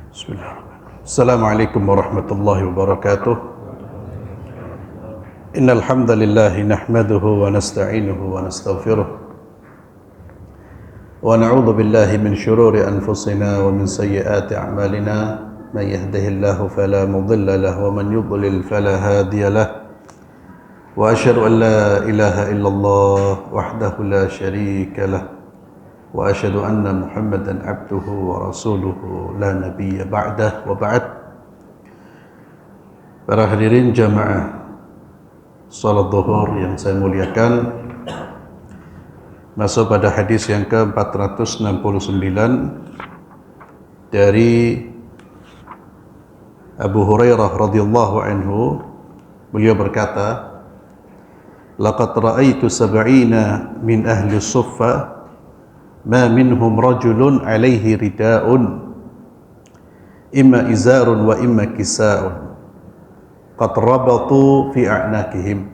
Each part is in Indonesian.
Bismillahirrahmanirrahim. Assalamualaikum warahmatullahi wabarakatuh. Innal hamdalillah nahmaduhu wa nasta'inuhu wa nastaghfiruh. Wa na'udzu billahi min shururi anfusina wa min sayyiati a'malina. Man yahdihillahu fala mudilla lahu wa man yudlil fala hadiya lahu. Wa asyhadu an la ilaha illallah wahdahu la syarika lahu. Wa asyhadu anna Muhammadan abduhu wa rasuluhu la nabiyya ba'dah wa ba'd. Para hadirin jamaah salat zuhur yang saya muliakan, masuk pada hadis yang ke-469 dari Abu Hurairah radhiyallahu anhu. Beliau berkata, laqad ra'aitu sab'ina min ahli suffah ma minhum rajulun alaihi rida'un imma izarun wa imma kisa'un qad rabatu fi a'naqihim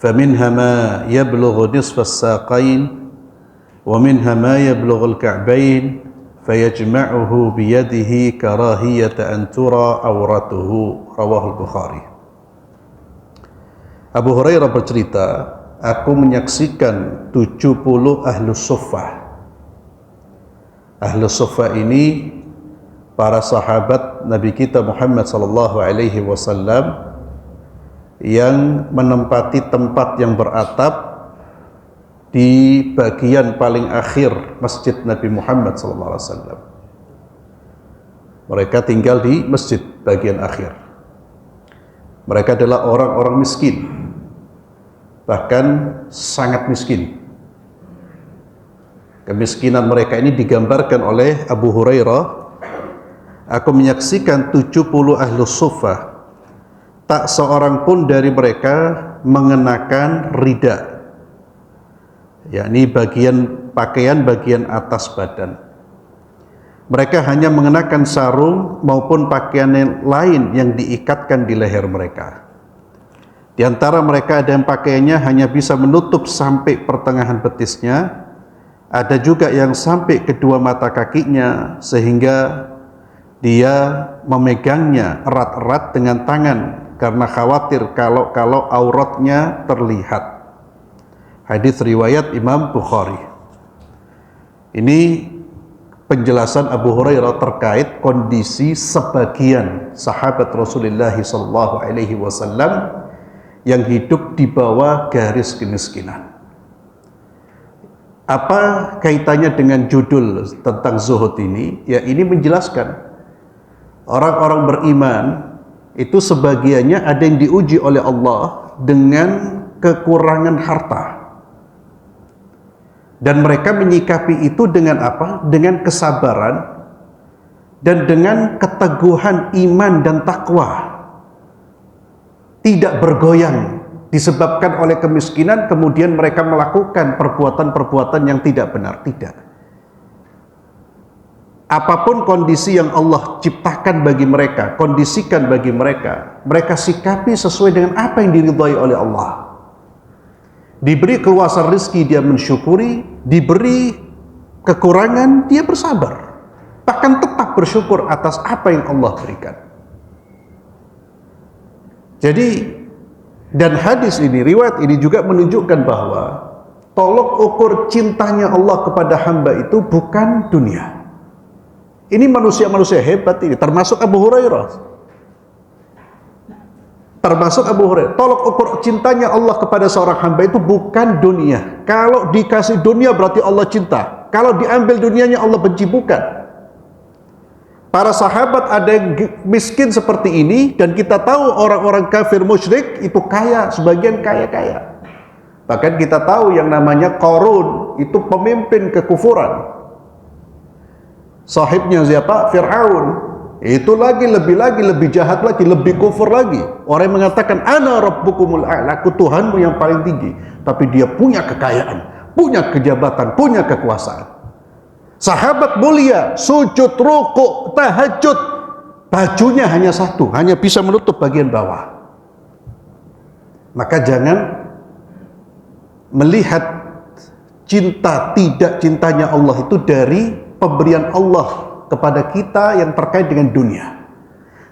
faminha ma yablughu nisfa as-saqain wa minha ma yablughu al-ka'bayn fayajma'uhu biyadihi karahiyata an tura awratuhu. Rawahul Bukhari. Abu Hurairah bercerita, aku menyaksikan 70 ahlus suffah. Ahlus suffah ini para sahabat Nabi kita Muhammad sallallahu alaihi wasallam yang menempati tempat yang beratap di bagian paling akhir masjid Nabi Muhammad sallallahu alaihi wasallam. Mereka tinggal di masjid bagian akhir. Mereka adalah orang-orang miskin, bahkan sangat miskin. Kemiskinan mereka ini digambarkan oleh Abu Hurairah. Aku menyaksikan 70 ahlus suffah, tak seorang pun dari mereka mengenakan rida, yakni pakaian bagian atas badan. Mereka hanya mengenakan sarung maupun pakaian lain yang diikatkan di leher mereka. Di antara mereka ada yang pakaiannya hanya bisa menutup sampai pertengahan betisnya, ada juga yang sampai kedua mata kakinya, sehingga dia memegangnya erat-erat dengan tangan karena khawatir kalau auratnya terlihat. Hadis riwayat Imam Bukhari. Ini penjelasan Abu Hurairah terkait kondisi sebagian sahabat Rasulullah SAW yang hidup di bawah garis kemiskinan. Apa kaitannya dengan judul tentang zuhud ini? Ya, ini menjelaskan orang-orang beriman itu sebagiannya ada yang diuji oleh Allah dengan kekurangan harta. Dan mereka menyikapi itu dengan apa? Dengan kesabaran dan dengan keteguhan iman dan takwa. Tidak bergoyang disebabkan oleh kemiskinan, kemudian mereka melakukan perbuatan-perbuatan yang tidak benar. Tidak. Apapun kondisi yang Allah ciptakan bagi mereka, kondisikan bagi mereka, mereka sikapi sesuai dengan apa yang diridhai oleh Allah. Diberi keluasan rezeki, dia mensyukuri. Diberi kekurangan, dia bersabar, bahkan tetap bersyukur atas apa yang Allah berikan. Jadi, dan hadis ini, riwayat ini juga menunjukkan bahwa tolok ukur cintanya Allah kepada hamba itu bukan dunia. Ini manusia-manusia hebat ini, termasuk Abu Hurairah. Tolok ukur cintanya Allah kepada seorang hamba itu bukan dunia. Kalau dikasih dunia berarti Allah cinta. Kalau diambil dunianya Allah benci, bukan. Para sahabat ada yang miskin seperti ini, dan kita tahu orang-orang kafir musyrik itu kaya, sebagian kaya-kaya. Bahkan kita tahu yang namanya Qarun itu pemimpin kekufuran. Sahibnya siapa? Fir'aun. Itu lebih jahat lagi, lebih kufur lagi. Orang yang mengatakan ana rabbukumul a'la, aku Tuhanmu yang paling tinggi, tapi dia punya kekayaan, punya kejabatan, punya kekuasaan. Sahabat mulia, sujud, rukuk, tahajud, bajunya hanya satu, hanya bisa menutup bagian bawah. Maka jangan melihat cinta tidak cintanya Allah itu dari pemberian Allah kepada kita yang terkait dengan dunia.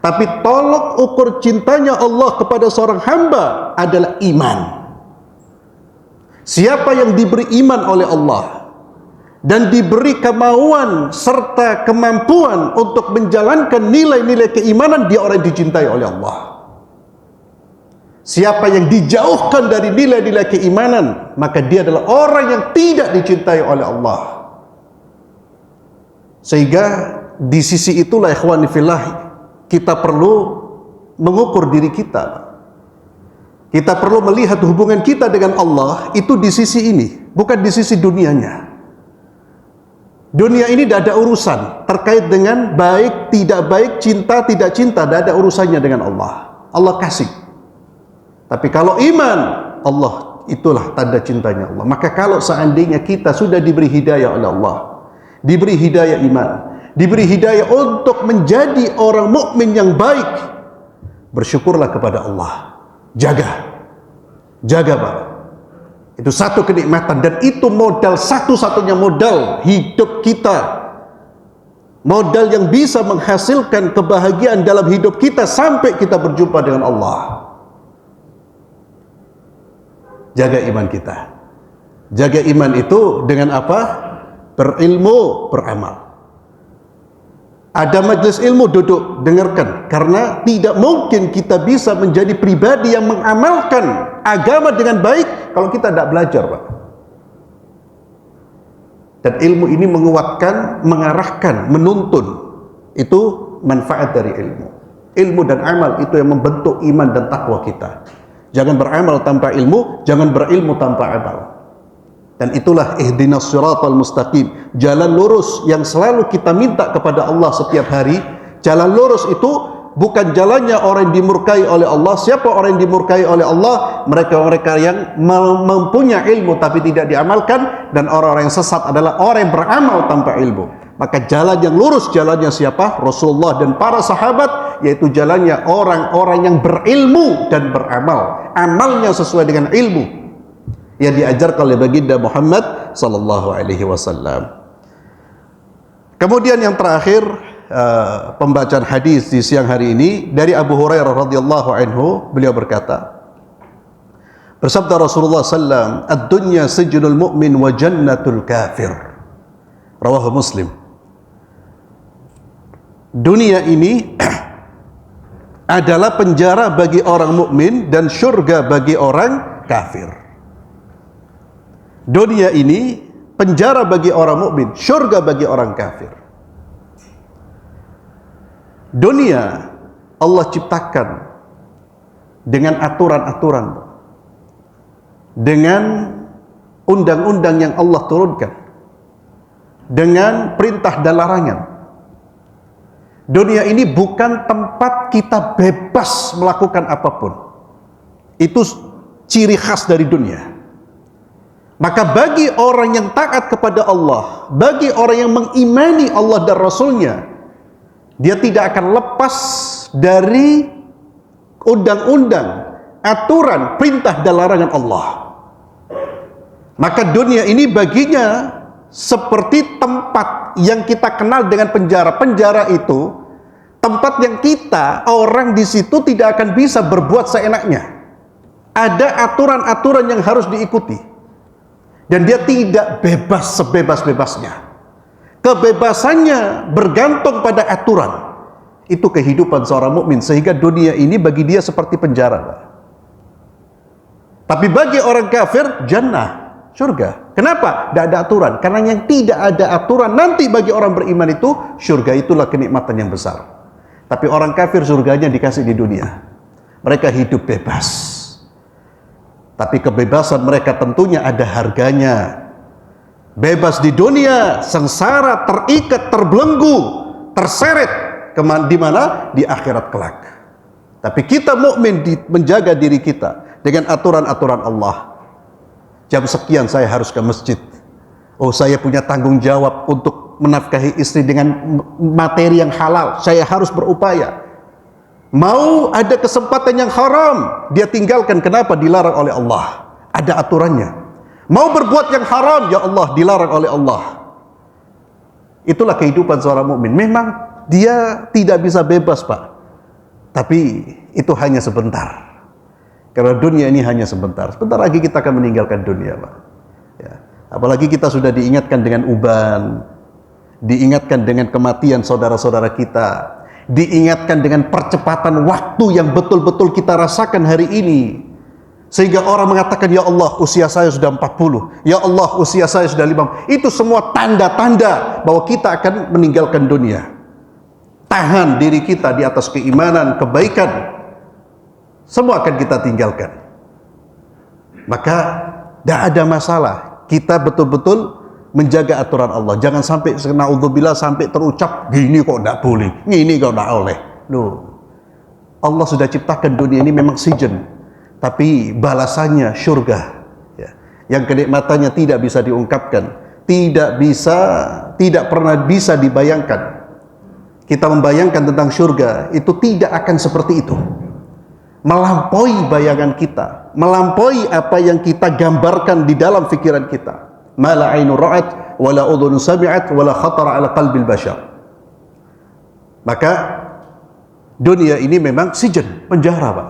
Tapi tolok ukur cintanya Allah kepada seorang hamba adalah iman. Siapa yang diberi iman oleh Allah dan diberi kemauan serta kemampuan untuk menjalankan nilai-nilai keimanan, dia orang yang dicintai oleh Allah. Siapa yang dijauhkan dari nilai-nilai keimanan, maka dia adalah orang yang tidak dicintai oleh Allah. Sehingga di sisi itulah ikhwani fillah, kita perlu mengukur diri kita. Kita perlu melihat hubungan kita dengan Allah itu di sisi ini, bukan di sisi dunianya. Dunia ini tidak ada urusan terkait dengan baik, tidak baik, cinta, tidak cinta, tidak ada urusannya dengan Allah. Allah kasih. Tapi kalau iman, Allah itulah tanda cintanya Allah. Maka kalau seandainya kita sudah diberi hidayah oleh Allah, diberi hidayah iman, diberi hidayah untuk menjadi orang mukmin yang baik, bersyukurlah kepada Allah. Jaga Pak. Itu satu kenikmatan, dan itu modal, satu-satunya modal hidup kita, modal yang bisa menghasilkan kebahagiaan dalam hidup kita sampai kita berjumpa dengan Allah. Jaga iman kita. Jaga iman itu dengan apa? Berilmu, beramal. Ada majelis ilmu, duduk, dengarkan. Karena tidak mungkin kita bisa menjadi pribadi yang mengamalkan agama dengan baik kalau kita tidak belajar, Pak. Dan ilmu ini menguatkan, mengarahkan, menuntun. Itu manfaat dari ilmu. Ilmu dan amal itu yang membentuk iman dan takwa kita. Jangan beramal tanpa ilmu, jangan berilmu tanpa amal. Dan itulah ihdinas siratal mustaqim, jalan lurus yang selalu kita minta kepada Allah setiap hari. Jalan lurus itu bukan jalannya orang yang dimurkai oleh Allah. Siapa orang yang dimurkai oleh Allah? Mereka-mereka yang mempunyai ilmu tapi tidak diamalkan, dan orang-orang yang sesat adalah orang yang beramal tanpa ilmu. Maka jalan yang lurus, jalannya siapa? Rasulullah dan para sahabat, yaitu jalannya orang-orang yang berilmu dan beramal. Amalnya sesuai dengan ilmu yang diajarkan oleh baginda Muhammad sallallahu alaihi wasallam. Kemudian yang terakhir, pembacaan hadis di siang hari ini dari Abu Hurairah radhiyallahu anhu, beliau berkata, bersabda Rasulullah sallam, "Ad-dunya sijnul mu'min wa jannatul kafir." Rawahu Muslim. Dunia ini adalah penjara bagi orang mukmin dan surga bagi orang kafir. Dunia ini penjara bagi orang mukmin, surga bagi orang kafir. Dunia Allah ciptakan dengan aturan-aturan, dengan undang-undang yang Allah turunkan, dengan perintah dan larangan. Dunia ini bukan tempat kita bebas melakukan apapun. Itu ciri khas dari dunia. Maka bagi orang yang taat kepada Allah, bagi orang yang mengimani Allah dan Rasulnya, dia tidak akan lepas dari undang-undang, aturan, perintah dan larangan Allah. Maka dunia ini baginya seperti tempat yang kita kenal dengan penjara. Penjara itu tempat yang kita, orang di situ tidak akan bisa berbuat seenaknya. Ada aturan-aturan yang harus diikuti. Dan dia tidak bebas sebebas-bebasnya. Kebebasannya bergantung pada aturan. Itu kehidupan seorang mukmin, sehingga dunia ini bagi dia seperti penjara. Tapi bagi orang kafir, jannah, surga. Kenapa? Tidak ada aturan. Karena yang tidak ada aturan nanti bagi orang beriman itu, surga itulah kenikmatan yang besar. Tapi orang kafir surganya dikasih di dunia. Mereka hidup bebas. Tapi kebebasan mereka tentunya ada harganya. Bebas di dunia, sengsara, terikat, terbelenggu, terseret di mana? Di akhirat kelak. Tapi kita mukmin menjaga diri kita dengan aturan-aturan Allah. Jam sekian saya harus ke masjid. Oh, saya punya tanggung jawab untuk menafkahi istri dengan materi yang halal. Saya harus berupaya. Mau ada kesempatan yang haram, dia tinggalkan. Kenapa? Dilarang oleh Allah. Ada aturannya. Mau berbuat yang haram, ya Allah, dilarang oleh Allah. Itulah kehidupan seorang mukmin. Memang dia tidak bisa bebas, Pak. Tapi itu hanya sebentar. Karena dunia ini hanya sebentar. Sebentar lagi kita akan meninggalkan dunia, Pak. Ya. Apalagi kita sudah diingatkan dengan uban, diingatkan dengan kematian saudara-saudara kita, diingatkan dengan percepatan waktu yang betul-betul kita rasakan hari ini. Sehingga orang mengatakan, ya Allah, usia saya sudah 40. Ya Allah, usia saya sudah 50. Itu semua tanda-tanda bahwa kita akan meninggalkan dunia. Tahan diri kita di atas keimanan, kebaikan. Semua akan kita tinggalkan. Maka tidak ada masalah. Kita betul-betul menjaga aturan Allah. Jangan sampai naudzubillah sampai terucap gini kok tidak boleh, gini kok tidak oleh. Loh, Allah sudah ciptakan dunia ini memang season, tapi balasannya surga. Ya. Yang kenikmatannya tidak bisa diungkapkan, tidak pernah bisa dibayangkan. Kita membayangkan tentang surga itu tidak akan seperti itu. Melampaui bayangan kita, melampaui apa yang kita gambarkan di dalam pikiran kita. Ma la 'ainu ra'at wa la udhun sami'at wa la khatara 'ala qalbil bashar. Maka dunia ini memang sijin, penjara, Pak.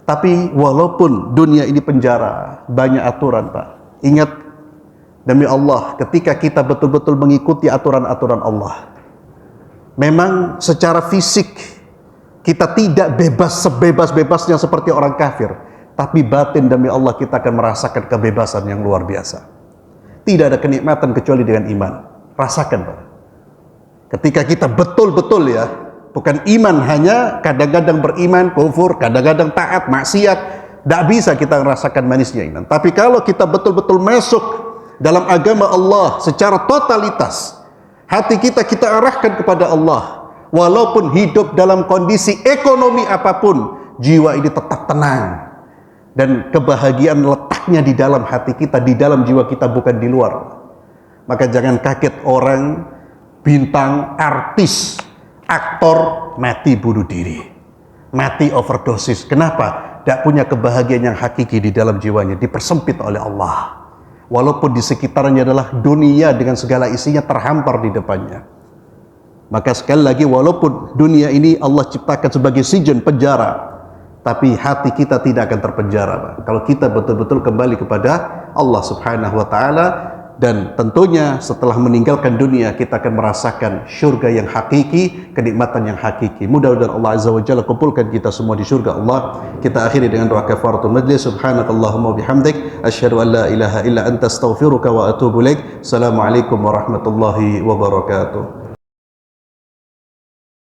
Tapi walaupun dunia ini penjara, banyak aturan, Pak. Ingat, demi Allah, ketika kita betul-betul mengikuti aturan-aturan Allah, memang secara fisik kita tidak bebas sebebas-bebasnya seperti orang kafir, tapi batin demi Allah kita akan merasakan kebebasan yang luar biasa. Tidak ada kenikmatan kecuali dengan iman. Rasakan, Pak. Ketika kita betul-betul ya, bukan iman hanya kadang-kadang beriman, kufur, kadang-kadang taat, maksiat, tidak bisa kita merasakan manisnya iman. Tapi kalau kita betul-betul masuk dalam agama Allah secara totalitas, hati kita arahkan kepada Allah. Walaupun hidup dalam kondisi ekonomi apapun, jiwa ini tetap tenang. Dan kebahagiaan letaknya di dalam hati kita, di dalam jiwa kita, bukan di luar. Maka jangan kaget orang, bintang, artis, aktor, mati bunuh diri. Mati overdosis. Kenapa? Tidak punya kebahagiaan yang hakiki di dalam jiwanya. Dipersempit oleh Allah. Walaupun di sekitarnya adalah dunia dengan segala isinya terhampar di depannya. Maka sekali lagi, walaupun dunia ini Allah ciptakan sebagai sijin, penjara, tapi hati kita tidak akan terpenjara, Pak. Kalau kita betul-betul kembali kepada Allah Subhanahu wa Ta'ala, dan tentunya setelah meninggalkan dunia kita akan merasakan surga yang hakiki, kenikmatan yang hakiki. Mudah-mudahan Allah Azza wa Jalla kumpulkan kita semua di surga Allah. Kita akhiri dengan doa kafaratul majlis. Subhanakallahumma bihamdik, asyhadu an la ilaha illa anta astaghfiruka wa atubu ilaik. Assalamualaikum warahmatullahi wabarakatuh.